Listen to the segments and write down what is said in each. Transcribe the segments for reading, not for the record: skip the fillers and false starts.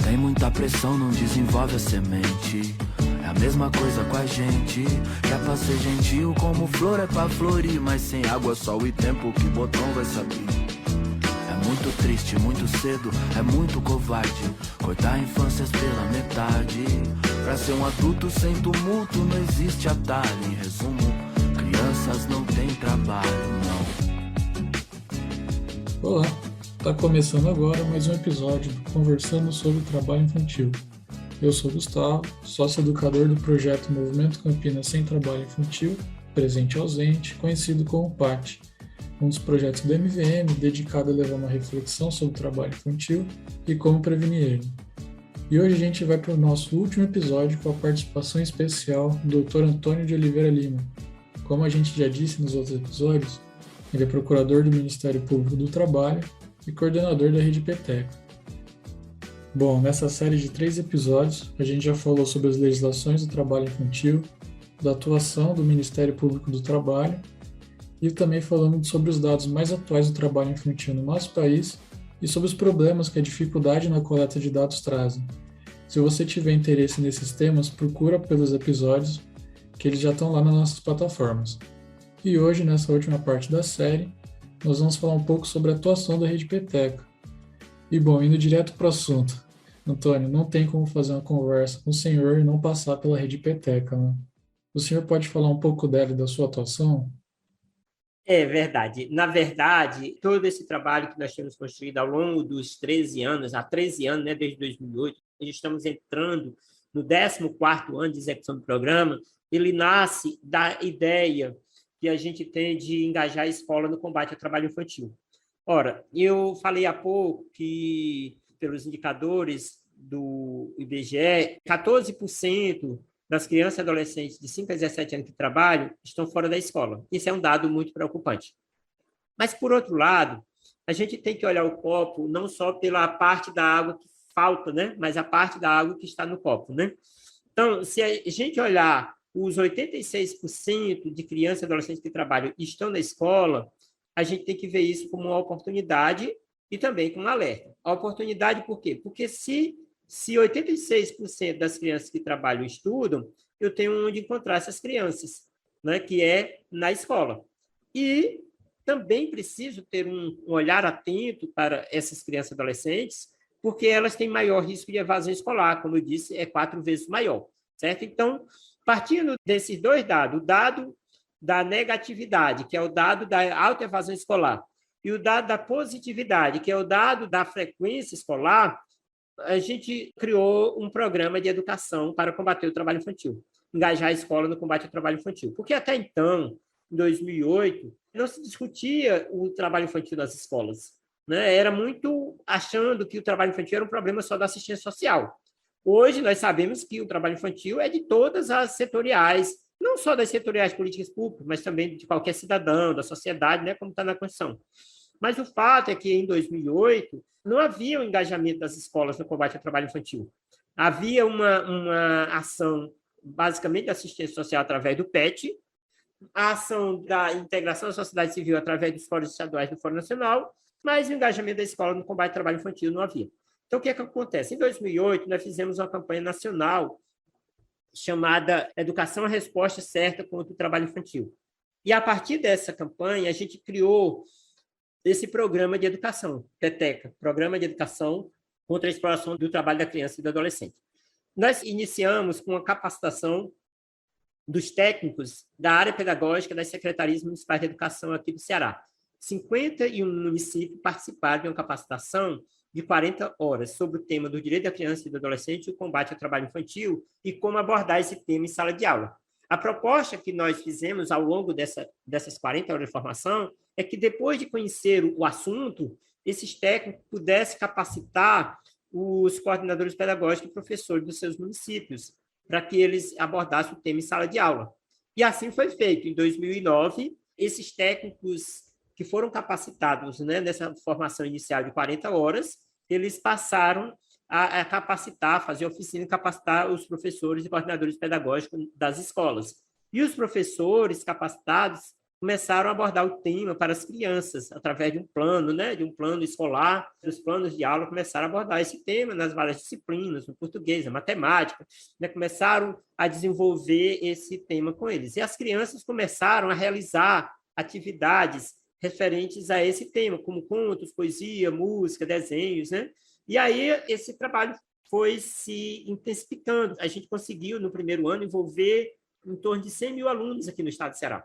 Sem muita pressão não desenvolve a semente. É a mesma coisa com a gente. É pra ser gentil como flor é pra florir. Mas sem água, sol e tempo que botão vai saber. É muito triste, muito cedo, é muito covarde cortar infâncias pela metade. Pra ser um adulto sem tumulto não existe atalho. Em resumo, crianças não têm trabalho, não. Olá, está começando agora mais um episódio do Conversando sobre Trabalho Infantil. Eu sou Gustavo, sócio-educador do projeto Movimento Campinas Sem Trabalho Infantil, presente e ausente, conhecido como PAT, um dos projetos do MVM dedicado a levar uma reflexão sobre o trabalho infantil e como prevenir ele. E hoje a gente vai para o nosso último episódio com a participação especial do Dr. Antônio de Oliveira Lima. Como a gente já disse nos outros episódios, ele é procurador do Ministério Público do Trabalho e coordenador da Rede Peteca. Bom, nessa série de 3 episódios, a gente já falou sobre as legislações do trabalho infantil, da atuação do Ministério Público do Trabalho e também falamos sobre os dados mais atuais do trabalho infantil no nosso país e sobre os problemas que a dificuldade na coleta de dados trazem. Se você tiver interesse nesses temas, procura pelos episódios, que eles já estão lá nas nossas plataformas. E hoje, nessa última parte da série, nós vamos falar um pouco sobre a atuação da Rede Peteca. E bom, indo direto para o assunto. Antônio, não tem como fazer uma conversa com o senhor e não passar pela Rede Peteca, né? O senhor pode falar um pouco dela e da sua atuação? É verdade. Na verdade, todo esse trabalho que nós temos construído ao longo dos 13 anos, há 13 anos, né, desde 2008, estamos entrando no 14º ano de execução do programa, ele nasce da ideia que a gente tem de engajar a escola no combate ao trabalho infantil. Ora, eu falei há pouco que, pelos indicadores do IBGE, 14% das crianças e adolescentes de 5 a 17 anos que trabalham estão fora da escola. Isso é um dado muito preocupante. Mas, por outro lado, a gente tem que olhar o copo não só pela parte da água que falta, né? Mas a parte da água que está no copo, né? Então, se a gente olhar os 86% de crianças e adolescentes que trabalham e estão na escola, a gente tem que ver isso como uma oportunidade e também como um alerta. A oportunidade por quê? Porque se 86% das crianças que trabalham estudam, eu tenho onde encontrar essas crianças, né, que é na escola. E também preciso ter um olhar atento para essas crianças e adolescentes, porque elas têm maior risco de evasão escolar, como eu disse, é 4 vezes maior, certo? Então, partindo desses dois dados, o dado da negatividade, que é o dado da alta evasão escolar, e o dado da positividade, que é o dado da frequência escolar, a gente criou um programa de educação para combater o trabalho infantil, engajar a escola no combate ao trabalho infantil. Porque até então, em 2008, não se discutia o trabalho infantil nas escolas, né? Era muito achando que o trabalho infantil era um problema só da assistência social. Hoje, nós sabemos que o trabalho infantil é de todas as setoriais, não só das setoriais políticas públicas, mas também de qualquer cidadão, da sociedade, né, como está na Constituição. Mas o fato é que, em 2008, não havia um engajamento das escolas no combate ao trabalho infantil. Havia uma ação, basicamente, de assistência social através do PET, a ação da integração da sociedade civil através dos fóruns estaduais do Fórum Nacional, mas o engajamento da escola no combate ao trabalho infantil não havia. Então, o que é que acontece? Em 2008, nós fizemos uma campanha nacional chamada Educação, a Resposta Certa contra o Trabalho Infantil. E, a partir dessa campanha, a gente criou esse programa de educação, Peteca, Programa de Educação contra a Exploração do Trabalho da Criança e do Adolescente. Nós iniciamos com a capacitação dos técnicos da área pedagógica das secretarias municipais de educação aqui do Ceará. 51 municípios participaram de uma capacitação de 40 horas sobre o tema do direito da criança e do adolescente e o combate ao trabalho infantil e como abordar esse tema em sala de aula. A proposta que nós fizemos ao longo dessas 40 horas de formação é que, depois de conhecer o assunto, esses técnicos pudessem capacitar os coordenadores pedagógicos e professores dos seus municípios, para que eles abordassem o tema em sala de aula. E assim foi feito. Em 2009, esses técnicos que foram capacitados, né, nessa formação inicial de 40 horas, eles passaram a capacitar, fazer oficina e capacitar os professores e coordenadores pedagógicos das escolas. E os professores capacitados começaram a abordar o tema para as crianças, através de um plano, né, de um plano escolar, os planos de aula começaram a abordar esse tema nas várias disciplinas, no português, na matemática, né, começaram a desenvolver esse tema com eles. E as crianças começaram a realizar atividades referentes a esse tema, como contos, poesia, música, desenhos, né? E aí esse trabalho foi se intensificando. A gente conseguiu, no primeiro ano, envolver em torno de 100 mil alunos aqui no estado de Ceará.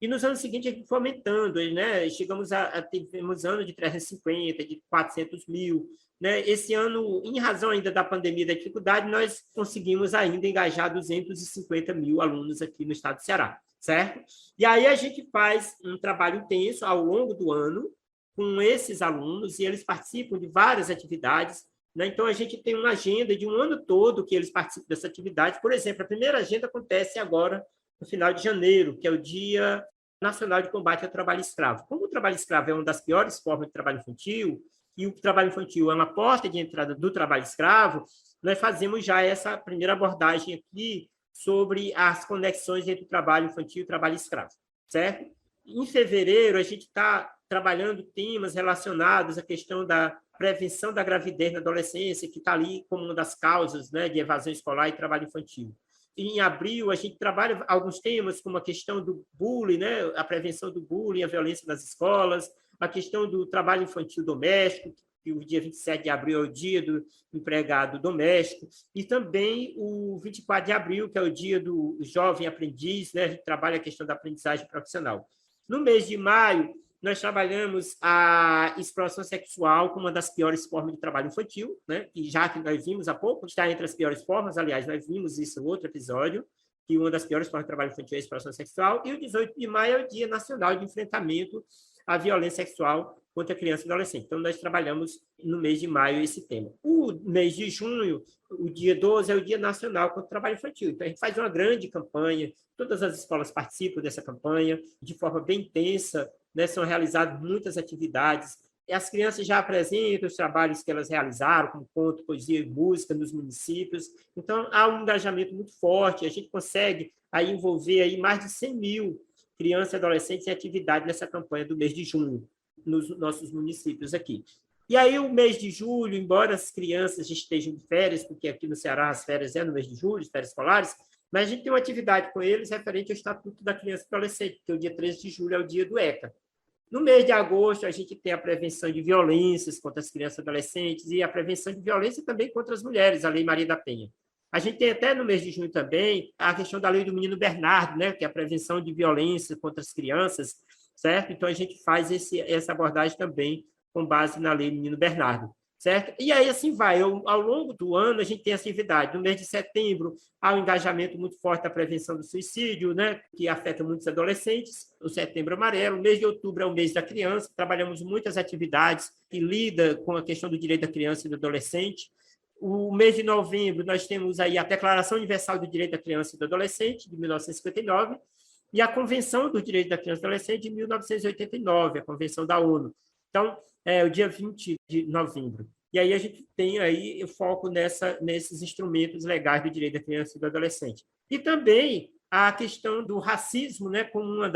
E nos anos seguintes, a gente foi aumentando, né? Tivemos anos de 350, de 400 mil. Né? Esse ano, em razão ainda da pandemia, da dificuldade, nós conseguimos ainda engajar 250 mil alunos aqui no estado de Ceará, certo? E aí a gente faz um trabalho intenso ao longo do ano com esses alunos, e eles participam de várias atividades, né? Então, a gente tem uma agenda de um ano todo que eles participam dessa atividade. Por exemplo, a primeira agenda acontece agora, no final de janeiro, que é o Dia Nacional de Combate ao Trabalho Escravo. Como o trabalho escravo é uma das piores formas de trabalho infantil, e o trabalho infantil é uma porta de entrada do trabalho escravo, nós fazemos já essa primeira abordagem aqui sobre as conexões entre o trabalho infantil e o trabalho escravo, certo? Em fevereiro, a gente está trabalhando temas relacionados à questão da prevenção da gravidez na adolescência, que está ali como uma das causas, né, de evasão escolar e trabalho infantil. Em abril, a gente trabalha alguns temas, como a questão do bullying, né, a prevenção do bullying, a violência nas escolas, a questão do trabalho infantil doméstico, que o dia 27 de abril é o dia do empregado doméstico, e também o 24 de abril, que é o dia do jovem aprendiz, né, a gente trabalha a questão da aprendizagem profissional. No mês de maio, nós trabalhamos a exploração sexual como uma das piores formas de trabalho infantil, né? E já que nós vimos há pouco, está entre as piores formas, aliás, nós vimos isso em outro episódio, que uma das piores formas de trabalho infantil é a exploração sexual, e o 18 de maio é o Dia Nacional de Enfrentamento à Violência Sexual contra Criança e Adolescente. Então, nós trabalhamos no mês de maio esse tema. O mês de junho, o dia 12, é o Dia Nacional contra o Trabalho Infantil. Então, a gente faz uma grande campanha, todas as escolas participam dessa campanha de forma bem intensa, né? São realizadas muitas atividades. E as crianças já apresentam os trabalhos que elas realizaram, como conto, poesia e música nos municípios. Então, há um engajamento muito forte. A gente consegue aí envolver aí mais de 100 mil crianças e adolescentes em atividade nessa campanha do mês de junho, nos nossos municípios aqui. E aí, o mês de julho, embora as crianças estejam de férias, porque aqui no Ceará as férias é no mês de julho, as férias escolares, mas a gente tem uma atividade com eles referente ao Estatuto da Criança e Adolescente, que é o dia 13 de julho, é o dia do ECA. No mês de agosto, a gente tem a prevenção de violências contra as crianças e adolescentes e a prevenção de violência também contra as mulheres, a Lei Maria da Penha. A gente tem até no mês de junho também a questão da Lei do Menino Bernardo, né, que é a prevenção de violência contra as crianças, certo? Então, a gente faz essa abordagem também com base na Lei do Menino Bernardo, certo? E aí, assim vai. Ao longo do ano, a gente tem essa atividade. No mês de setembro, há um engajamento muito forte da prevenção do suicídio, né, que afeta muitos adolescentes, o Setembro Amarelo. O mês de outubro é o mês da criança, trabalhamos muitas atividades que lidam com a questão do direito da criança e do adolescente. O mês de novembro, nós temos aí a Declaração Universal do Direito da Criança e do Adolescente, de 1959, e a Convenção do Direito da Criança e do Adolescente, de 1989, a Convenção da ONU. Então, é o dia 20 de novembro. E aí a gente tem aí o foco nesses instrumentos legais do direito da criança e do adolescente. E também a questão do racismo, né, como uma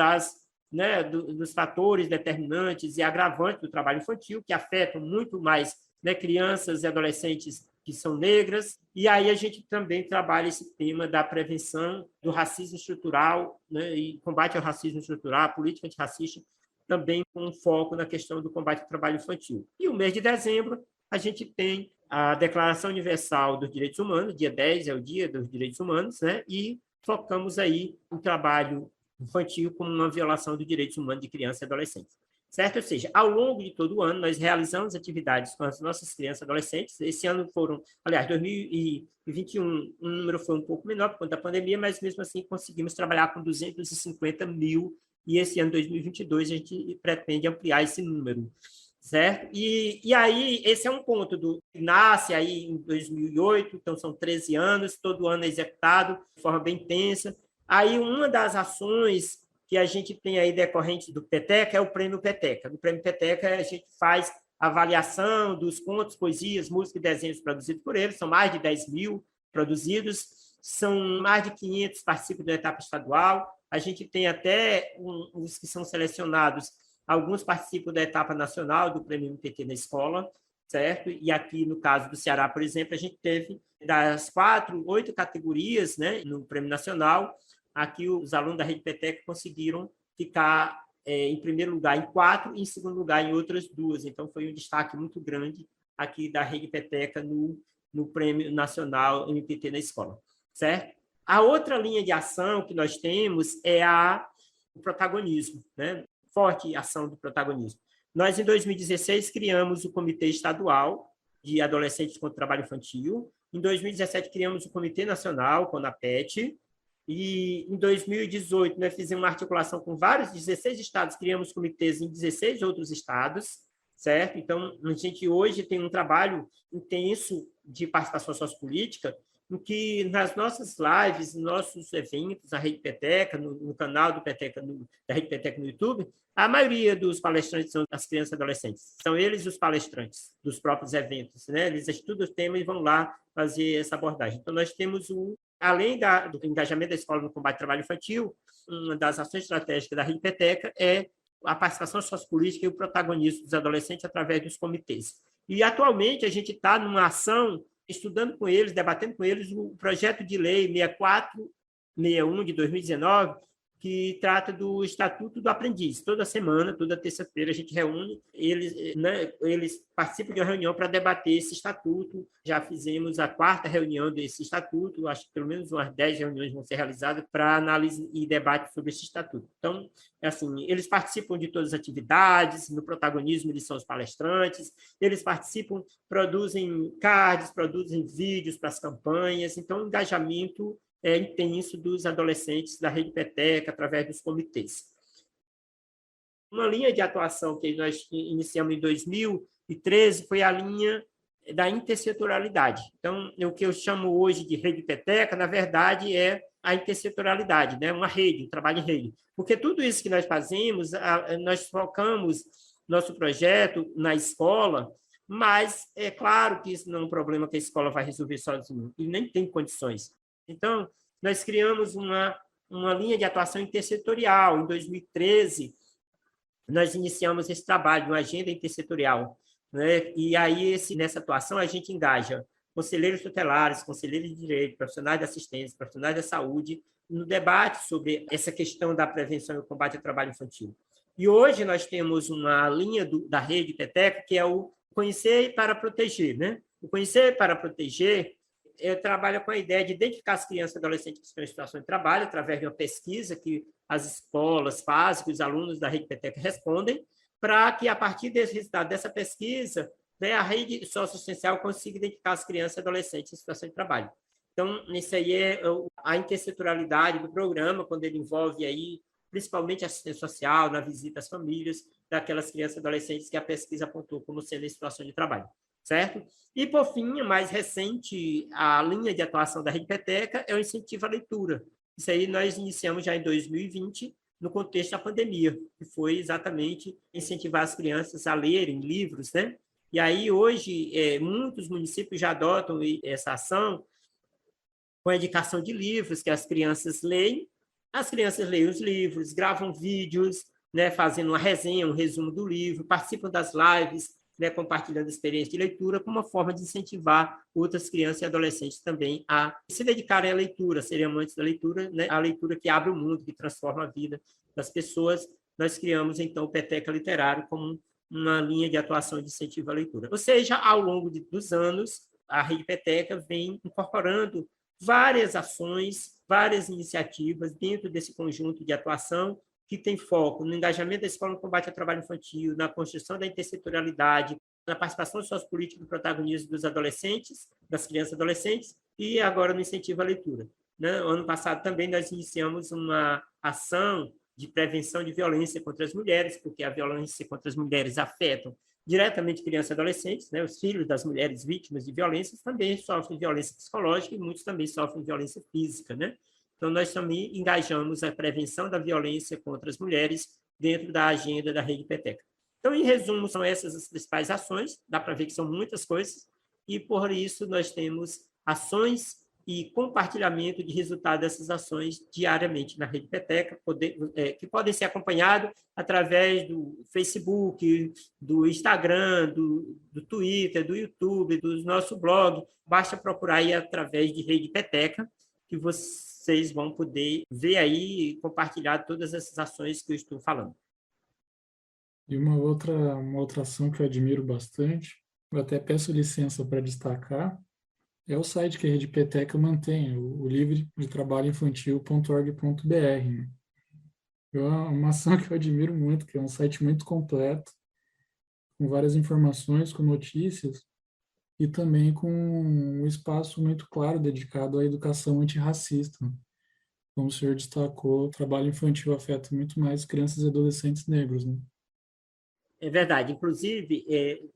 dos fatores determinantes e agravantes do trabalho infantil, que afetam muito mais, né, crianças e adolescentes que são negras. E aí a gente também trabalha esse tema da prevenção do racismo estrutural, né, e combate ao racismo estrutural, a política antirracista, também com foco na questão do combate ao trabalho infantil. E o mês de dezembro, a gente tem a Declaração Universal dos Direitos Humanos, dia 10 é o Dia dos Direitos Humanos, né? E focamos aí o trabalho infantil como uma violação dos direitos humanos de crianças e adolescentes, certo? Ou seja, ao longo de todo o ano, nós realizamos atividades com as nossas crianças e adolescentes. Esse ano foram, aliás, 2021, o número foi um pouco menor por conta da pandemia, mas mesmo assim conseguimos trabalhar com 250 mil, e esse ano, 2022, a gente pretende ampliar esse número, certo? E aí, esse é um ponto nasce aí em 2008, então são 13 anos, todo ano é executado de forma bem intensa. Aí, uma das ações que a gente tem aí decorrente do Peteca é o Prêmio Peteca. No Prêmio Peteca, a gente faz avaliação dos contos, poesias, música e desenhos produzidos por eles, são mais de 10 mil produzidos, são mais de 500 participam da etapa estadual, A gente tem até os que são selecionados, alguns participam da etapa nacional do Prêmio MPT na escola, certo? E aqui, no caso do Ceará, por exemplo, a gente teve das 8 categorias, né, no Prêmio Nacional, aqui os alunos da Rede Peteca conseguiram ficar em primeiro lugar em 4 e em segundo lugar em outras 2. Então, foi um destaque muito grande aqui da Rede Peteca no Prêmio Nacional MPT na escola, certo? A outra linha de ação que nós temos é o protagonismo, né? Forte ação do protagonismo. Nós, em 2016, criamos o Comitê Estadual de Adolescentes contra o Trabalho Infantil. Em 2017, criamos o Comitê Nacional, CONAPET. E, em 2018, nós fizemos uma articulação com vários 16 estados, criamos comitês em 16 outros estados, certo? Então, a gente hoje tem um trabalho intenso de participação sociopolítica, em que nas nossas lives, nossos eventos, na Rede Peteca, no canal do Peteca, da Rede Peteca no YouTube, a maioria dos palestrantes são as crianças e adolescentes. São eles os palestrantes dos próprios eventos, né? Eles estudam o tema e vão lá fazer essa abordagem. Então, nós temos além do engajamento da escola no combate ao trabalho infantil, uma das ações estratégicas da Rede Peteca é a participação sociopolítica e o protagonismo dos adolescentes através dos comitês. E, atualmente, a gente está numa ação, estudando com eles, debatendo com eles, o projeto de lei 6461 de 2019, que trata do Estatuto do Aprendiz. Toda semana, toda terça-feira, a gente reúne, eles participam de uma reunião para debater esse estatuto. Já fizemos a 4ª reunião desse estatuto, acho que pelo menos umas 10 reuniões vão ser realizadas para análise e debate sobre esse estatuto. Então, assim, eles participam de todas as atividades, no protagonismo eles são os palestrantes, eles participam, produzem cards, produzem vídeos para as campanhas, então, o engajamento intenso dos adolescentes da Rede Peteca, através dos comitês. Uma linha de atuação que nós iniciamos em 2013 foi a linha da intersetorialidade. Então, o que eu chamo hoje de Rede Peteca, na verdade, é a intersetorialidade, né? Uma rede, um trabalho em rede. Porque tudo isso que nós fazemos, nós focamos nosso projeto na escola, mas é claro que isso não é um problema que a escola vai resolver sozinha, e nem tem condições. Então, nós criamos uma linha de atuação intersetorial. Em 2013, nós iniciamos esse trabalho, uma agenda intersetorial, né? E aí, nessa atuação, a gente engaja conselheiros tutelares, conselheiros de direito, profissionais de assistência, profissionais da saúde, no debate sobre essa questão da prevenção e o combate ao trabalho infantil. E hoje nós temos uma linha da Rede Peteca, que é o Conhecer para Proteger, né? O Conhecer para Proteger trabalha com a ideia de identificar as crianças e adolescentes que estão em situação de trabalho, através de uma pesquisa que as escolas fazem, que os alunos da Rede Peteca respondem, para que, a partir desse resultado dessa pesquisa, né, a rede socioassistencial consiga identificar as crianças e adolescentes em situação de trabalho. Então, isso aí é a intersetorialidade do programa, quando ele envolve aí, principalmente a assistência social, na visita às famílias daquelas crianças e adolescentes que a pesquisa apontou como sendo em situação de trabalho. Certo? E, por fim, mais recente, a linha de atuação da Rede Peteca é o incentivo à leitura. Isso aí nós iniciamos já em 2020, no contexto da pandemia, que foi exatamente incentivar as crianças a lerem livros, né? E aí, hoje, muitos municípios já adotam essa ação com a indicação de livros que as crianças leem os livros, gravam vídeos, né, fazendo uma resenha, um resumo do livro, participam das lives, né, compartilhando experiência de leitura, como uma forma de incentivar outras crianças e adolescentes também a se dedicarem à leitura, serem amantes da leitura, né, a leitura que abre o mundo, que transforma a vida das pessoas. Nós criamos, então, o Peteca Literário como uma linha de atuação de incentivo à leitura. Ou seja, ao longo dos anos, a Rede Peteca vem incorporando várias ações, várias iniciativas dentro desse conjunto de atuação que tem foco no engajamento da escola no combate ao trabalho infantil, na construção da intersetorialidade, na participação sociopolítica e protagonismo dos adolescentes, das crianças e adolescentes, e agora no incentivo à leitura. No ano passado também nós iniciamos uma ação de prevenção de violência contra as mulheres, porque a violência contra as mulheres afeta diretamente crianças e adolescentes, né? Os filhos das mulheres vítimas de violência também sofrem violência psicológica e muitos também sofrem violência física, né? Então, nós também engajamos a prevenção da violência contra as mulheres dentro da agenda da Rede Peteca. Então, em resumo, são essas as principais ações, dá para ver que são muitas coisas, e por isso nós temos ações e compartilhamento de resultados dessas ações diariamente na Rede Peteca, que podem ser acompanhados através do Facebook, do Instagram, do Twitter, do YouTube, do nosso blog. Basta procurar aí através de Rede Peteca, que vocês vão poder ver aí e compartilhar todas essas ações que eu estou falando. E uma outra ação que eu admiro bastante, eu até peço licença para destacar, é o site que a Rede Peteca mantém, o livredetrabalhoinfantil.org.br. Né? É uma ação que eu admiro muito, que é um site muito completo, com várias informações, com notícias, e também com um espaço muito claro dedicado à educação antirracista. Né? Como o senhor destacou, o trabalho infantil afeta muito mais crianças e adolescentes negros. Né? É verdade. Inclusive,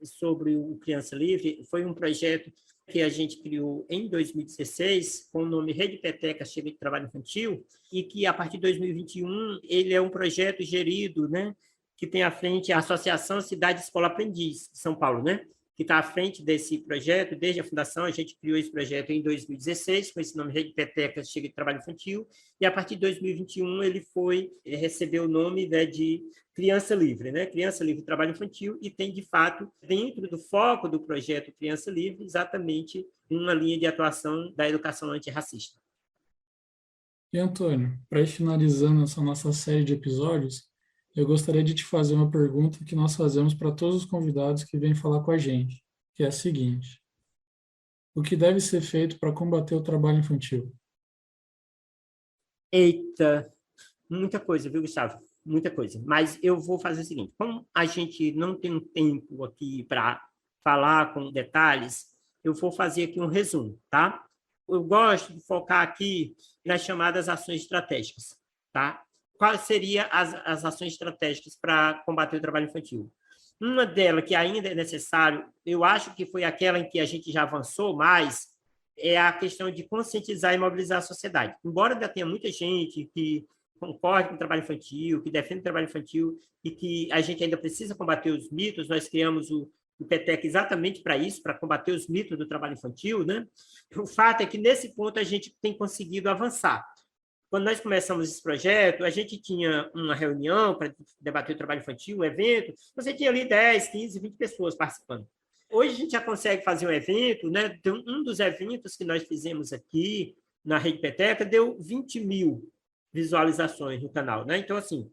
sobre o Criança Livre, foi um projeto que a gente criou em 2016, com o nome Rede Peteca Chega de Trabalho Infantil, e que, a partir de 2021, ele é um projeto gerido, né, que tem à frente a Associação Cidade Escola Aprendiz, de São Paulo, né, que está à frente desse projeto, desde a fundação. A gente criou esse projeto em 2016, com esse nome Rede Peteca Chega de Trabalho Infantil, e a partir de 2021 ele recebeu o nome, né, de Criança Livre, né? Criança Livre Trabalho Infantil, e tem, de fato, dentro do foco do projeto Criança Livre, exatamente uma linha de atuação da educação antirracista. E, Antônio, para ir finalizando essa nossa série de episódios, eu gostaria de te fazer uma pergunta que nós fazemos para todos os convidados que vêm falar com a gente, que é a seguinte: o que deve ser feito para combater o trabalho infantil? Eita, muita coisa, viu, Gustavo? Muita coisa. Mas eu vou fazer o seguinte: como a gente não tem um tempo aqui para falar com detalhes, eu vou fazer aqui um resumo, tá? Eu gosto de focar aqui nas chamadas ações estratégicas, tá? Quais seriam as ações estratégicas para combater o trabalho infantil? Uma delas, que ainda é necessário, eu acho que foi aquela em que a gente já avançou mais, é a questão de conscientizar e mobilizar a sociedade. Embora ainda tenha muita gente que concorde com o trabalho infantil, que defende o trabalho infantil, e que a gente ainda precisa combater os mitos, nós criamos o Peteca exatamente para isso, para combater os mitos do trabalho infantil, né? O fato é que, nesse ponto, a gente tem conseguido avançar. Quando nós começamos esse projeto, a gente tinha uma reunião para debater o trabalho infantil, um evento, você tinha ali 10, 15, 20 pessoas participando. Hoje a gente já consegue fazer um evento, né? Um dos eventos que nós fizemos aqui na Rede Peteca deu 20 mil visualizações no canal, né? Então, assim,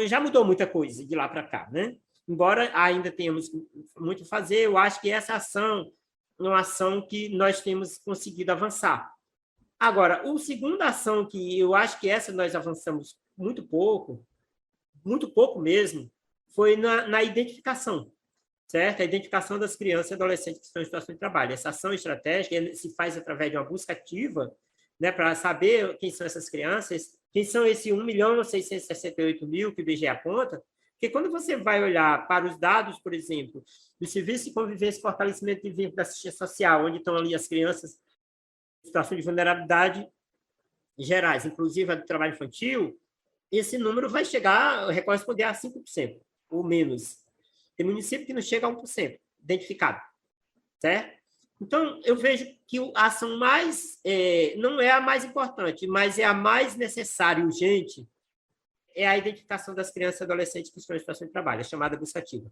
já mudou muita coisa de lá para cá, né? Embora ainda tenhamos muito a fazer, eu acho que essa ação é uma ação que nós temos conseguido avançar. Agora, a segunda ação, que eu acho que essa nós avançamos muito pouco mesmo, foi na identificação, certo? A identificação das crianças e adolescentes que estão em situação de trabalho. Essa ação estratégica se faz através de uma busca ativa, né, para saber quem são essas crianças, quem são esses 1.668.000 que o IBGE aponta, porque quando você vai olhar para os dados, por exemplo, do Serviço de Convivência e Fortalecimento de Vínculo da Assistência Social, onde estão ali as crianças em situação de vulnerabilidade gerais, inclusive a do trabalho infantil, esse número vai corresponder a 5%, ou menos. Tem município que não chega a 1% identificado, certo? Então, eu vejo que a ação não é a mais importante, mas é a mais necessária e urgente, é a identificação das crianças e adolescentes que estão em situação de trabalho, a chamada busca ativa.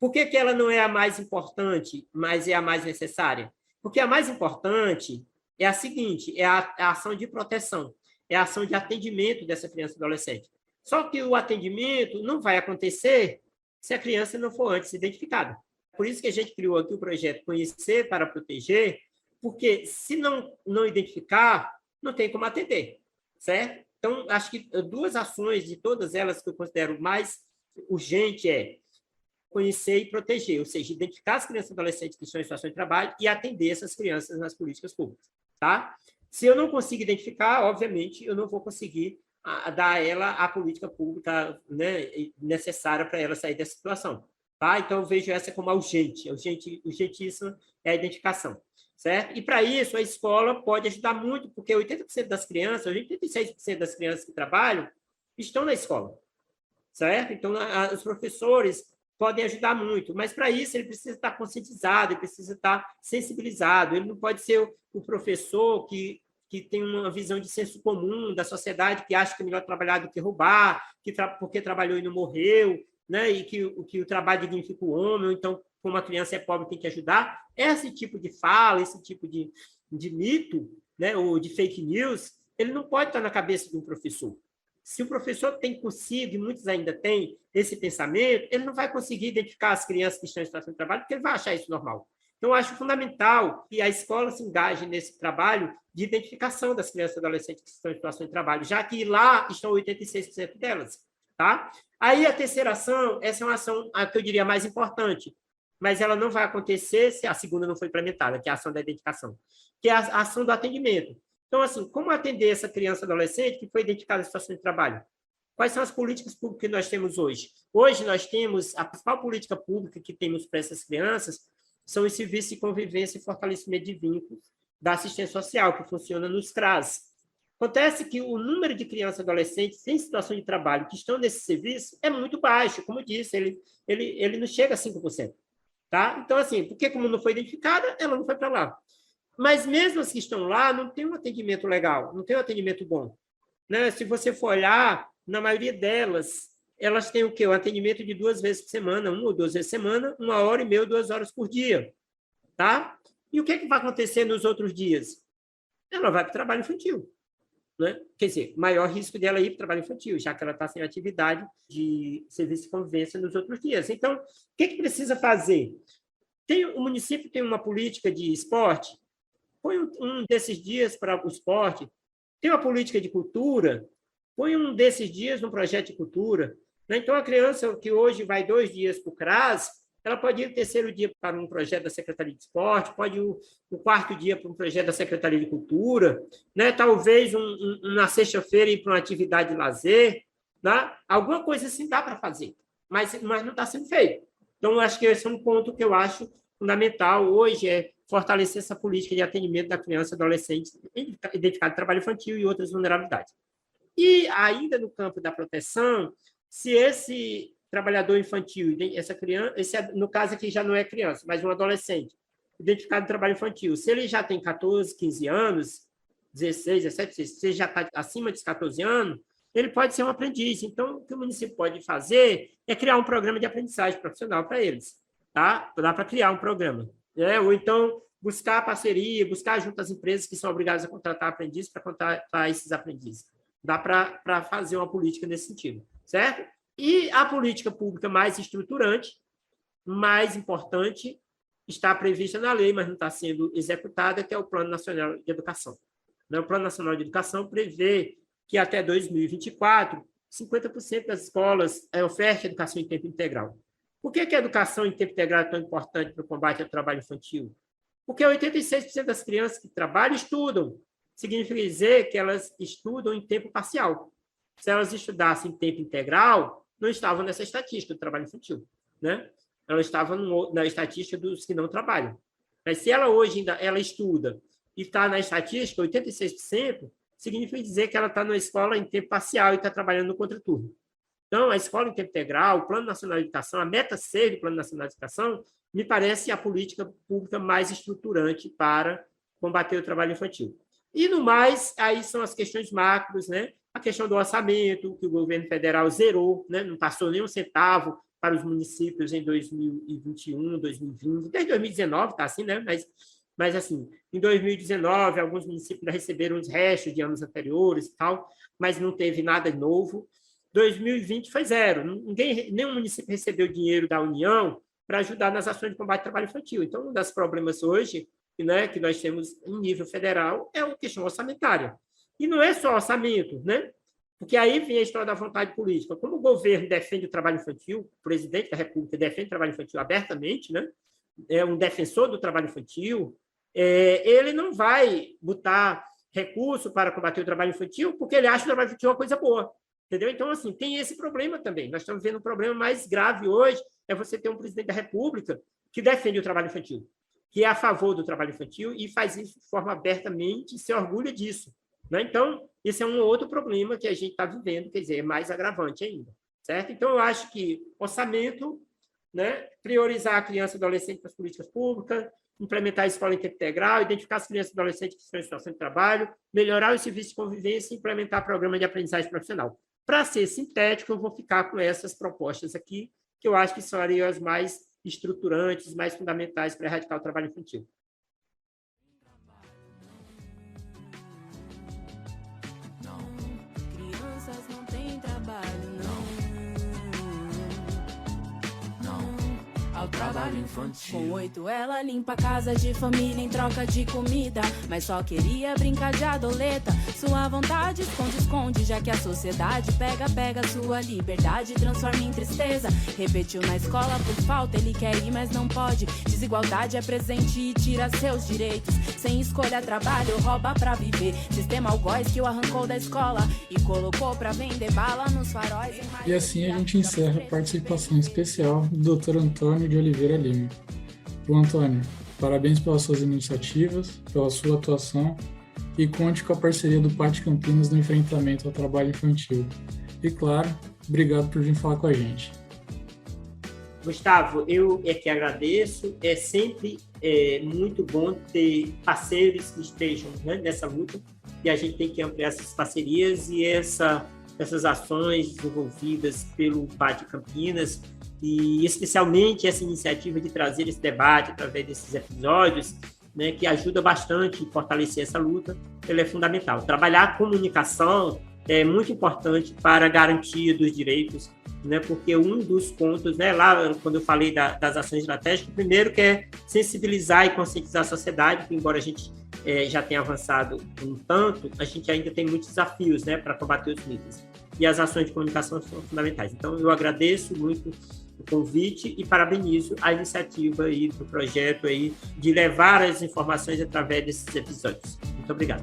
Por que ela não é a mais importante, mas é a mais necessária? Porque a mais importante é a seguinte: é a ação de proteção, é a ação de atendimento dessa criança e adolescente. Só que o atendimento não vai acontecer se a criança não for antes identificada. Por isso que a gente criou aqui o projeto Conhecer para Proteger, porque se não identificar, não tem como atender, certo? Então, acho que duas ações de todas elas que eu considero mais urgente é conhecer e proteger, ou seja, identificar as crianças e adolescentes que estão em situação de trabalho e atender essas crianças nas políticas públicas, tá? Se eu não consigo identificar, obviamente, eu não vou conseguir dar a ela a política pública, né, necessária para ela sair dessa situação, tá? Então, eu vejo essa como a urgentíssima é a identificação, certo? E, para isso, a escola pode ajudar muito, porque 80% das crianças, 86% das crianças que trabalham estão na escola, certo? Então, os professores podem ajudar muito, mas para isso ele precisa estar conscientizado, ele precisa estar sensibilizado, ele não pode ser o professor que tem uma visão de senso comum da sociedade, que acha que é melhor trabalhar do que roubar, porque trabalhou e não morreu, né? E que o trabalho dignifica o homem, ou então, como a criança é pobre, tem que ajudar. Esse tipo de fala, esse tipo de mito, né? Ou de fake news, ele não pode estar na cabeça de um professor. Se o professor tem consigo, e muitos ainda têm, esse pensamento, ele não vai conseguir identificar as crianças que estão em situação de trabalho, porque ele vai achar isso normal. Então, eu acho fundamental que a escola se engaje nesse trabalho de identificação das crianças e adolescentes que estão em situação de trabalho, já que lá estão 86% delas. Tá? Aí, a terceira ação, essa é uma ação que eu diria mais importante, mas ela não vai acontecer se a segunda não for implementada, que é a ação da identificação, que é a ação do atendimento. Então, assim, como atender essa criança e adolescente que foi identificada em situação de trabalho? Quais são as políticas públicas que nós temos hoje? Hoje, nós temos a principal política pública que temos para essas crianças são os serviços de convivência e fortalecimento de vínculos da assistência social, que funciona nos CRAS. Acontece que o número de crianças e adolescentes em situação de trabalho que estão nesse serviço é muito baixo, como eu disse, ele não chega a 5%. Tá? Então, assim, porque como não foi identificada, ela não foi para lá. Mas mesmo as que estão lá, não tem um atendimento legal, não tem um atendimento bom. Né? Se você for olhar, na maioria delas, elas têm o quê? O atendimento de 2 vezes por semana, 1 ou 2 vezes por semana, 1h30 ou 2 horas por dia. Tá? E o que vai acontecer nos outros dias? Ela vai para o trabalho infantil. Né? Quer dizer, maior risco dela ir para o trabalho infantil, já que ela está sem atividade de serviço de convivência nos outros dias. Então, o que precisa fazer? O município tem uma política de esporte, põe um desses dias para o esporte, tem uma política de cultura, põe um desses dias num projeto de cultura. Né? Então, a criança que hoje vai 2 dias para o CRAS, ela pode ir o 3º dia para um projeto da Secretaria de Esporte, pode ir o 4º dia para um projeto da Secretaria de Cultura, né? Talvez na sexta-feira ir para uma atividade de lazer. Né? Alguma coisa assim dá para fazer, mas não está sendo feito. Então, acho que esse é um ponto que eu acho fundamental hoje, é fortalecer essa política de atendimento da criança e adolescente identificada em trabalho infantil e outras vulnerabilidades. E ainda no campo da proteção, se esse trabalhador infantil, essa criança, no caso aqui já não é criança, mas um adolescente, identificado em trabalho infantil, se ele já tem 14, 15 anos, 16, 17, se ele já está acima de 14 anos, ele pode ser um aprendiz. Então, o que o município pode fazer é criar um programa de aprendizagem profissional para eles. Tá? Dá para criar um programa. Né? Ou então, buscar parceria, buscar junto às empresas que são obrigadas a contratar aprendizes para contratar esses aprendizes. Dá para fazer uma política nesse sentido. Certo? E a política pública mais estruturante, mais importante, está prevista na lei, mas não está sendo executada, que é o Plano Nacional de Educação. O Plano Nacional de Educação prevê que até 2024, 50% das escolas ofertem educação em tempo integral. Por que a educação em tempo integral é tão importante para o combate ao trabalho infantil? Porque 86% das crianças que trabalham estudam. Significa dizer que elas estudam em tempo parcial. Se elas estudassem em tempo integral, não estavam nessa estatística do trabalho infantil. Né? Elas estavam na estatística dos que não trabalham. Mas se ela hoje ainda estuda e está na estatística, 86%, significa dizer que ela está na escola em tempo parcial e está trabalhando no contraturno. Então, a escola em tempo integral, o Plano Nacional de Educação, a meta C do Plano Nacional de Educação, me parece a política pública mais estruturante para combater o trabalho infantil. E, no mais, aí são as questões macros, né? A questão do orçamento, que o governo federal zerou, né? Não passou nem um centavo para os municípios em 2021, 2020, desde 2019 está assim, né? Mas assim, em 2019, alguns municípios ainda receberam os restos de anos anteriores e tal, mas não teve nada novo. 2020 foi zero. Nenhum município recebeu dinheiro da União para ajudar nas ações de combate ao trabalho infantil. Então, um dos problemas hoje, né, que nós temos em nível federal é a questão orçamentária. E não é só orçamento, né? Porque aí vem a história da vontade política. Como o governo defende o trabalho infantil, o presidente da República defende o trabalho infantil abertamente, né? É um defensor do trabalho infantil, ele não vai botar recurso para combater o trabalho infantil porque ele acha que o trabalho infantil é uma coisa boa. Entendeu? Então, assim, tem esse problema também. Nós estamos vendo um problema mais grave hoje, é você ter um presidente da República que defende o trabalho infantil, que é a favor do trabalho infantil e faz isso de forma abertamente e se orgulha disso. Né? Então, esse é um outro problema que a gente está vivendo, quer dizer, é mais agravante ainda. Certo? Então, eu acho que orçamento, né? Priorizar a criança e adolescente para as políticas públicas, implementar a escola em tempo integral, identificar as crianças e adolescentes que estão em situação de trabalho, melhorar os serviços de convivência e implementar programa de aprendizagem profissional. Para ser sintético, eu vou ficar com essas propostas aqui, que eu acho que são as mais estruturantes, mais fundamentais para erradicar o trabalho infantil. Crianças não têm trabalho, não. Ao trabalho infantil. Com 8 ela limpa a casa de família em troca de comida, mas só queria brincar de adoleta. Sua vontade esconde, já que a sociedade pega sua liberdade e transforma em tristeza. Repetiu na escola por falta, ele quer ir mas não pode. Desigualdade é presente e tira seus direitos. Sem escolha trabalho, rouba pra viver. Sistema algoz que o arrancou da escola e colocou pra vender bala nos faróis. E assim a gente encerra a participação especial do Dr. Antônio de Oliveira Lima. Bom, Antônio, parabéns pelas suas iniciativas, pela sua atuação e conte com a parceria do PAT Campinas no enfrentamento ao trabalho infantil. E claro, obrigado por vir falar com a gente. Gustavo, eu é que agradeço. É sempre muito bom ter parceiros que estejam, né, nessa luta, e a gente tem que ampliar essas parcerias e essas ações desenvolvidas pelo PAT Campinas, e especialmente essa iniciativa de trazer esse debate através desses episódios, né, que ajuda bastante a fortalecer essa luta. Ela é fundamental. Trabalhar a comunicação é muito importante para a garantia dos direitos, né, porque um dos pontos, né, lá quando eu falei das ações estratégicas, primeiro que é sensibilizar e conscientizar a sociedade, que embora a gente já tenha avançado um tanto, a gente ainda tem muitos desafios, né, para combater os mitos. E as ações de comunicação são fundamentais. Então, eu agradeço muito o convite e parabenizo a iniciativa aí do projeto aí de levar as informações através desses episódios. Muito obrigado.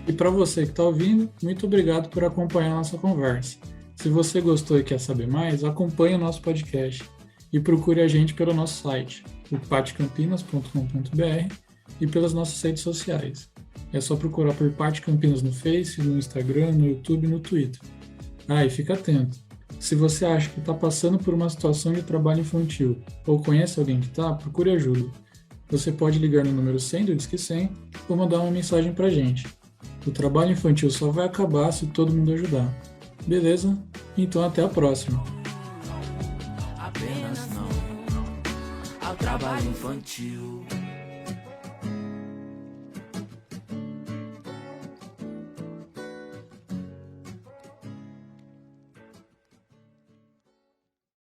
E para você que está ouvindo, muito obrigado por acompanhar a nossa conversa. Se você gostou e quer saber mais, acompanhe o nosso podcast e procure a gente pelo nosso site, o patcampinas.com.br, e pelas nossas redes sociais. É só procurar por PAT Campinas no Face, no Instagram, no YouTube e no Twitter. Ah, e fica atento. Se você acha que está passando por uma situação de trabalho infantil ou conhece alguém que está, procure ajuda. Você pode ligar no número 100 do Disque 100 ou mandar uma mensagem para a gente. O trabalho infantil só vai acabar se todo mundo ajudar. Beleza? Então até a próxima. Apenas não ao trabalho infantil.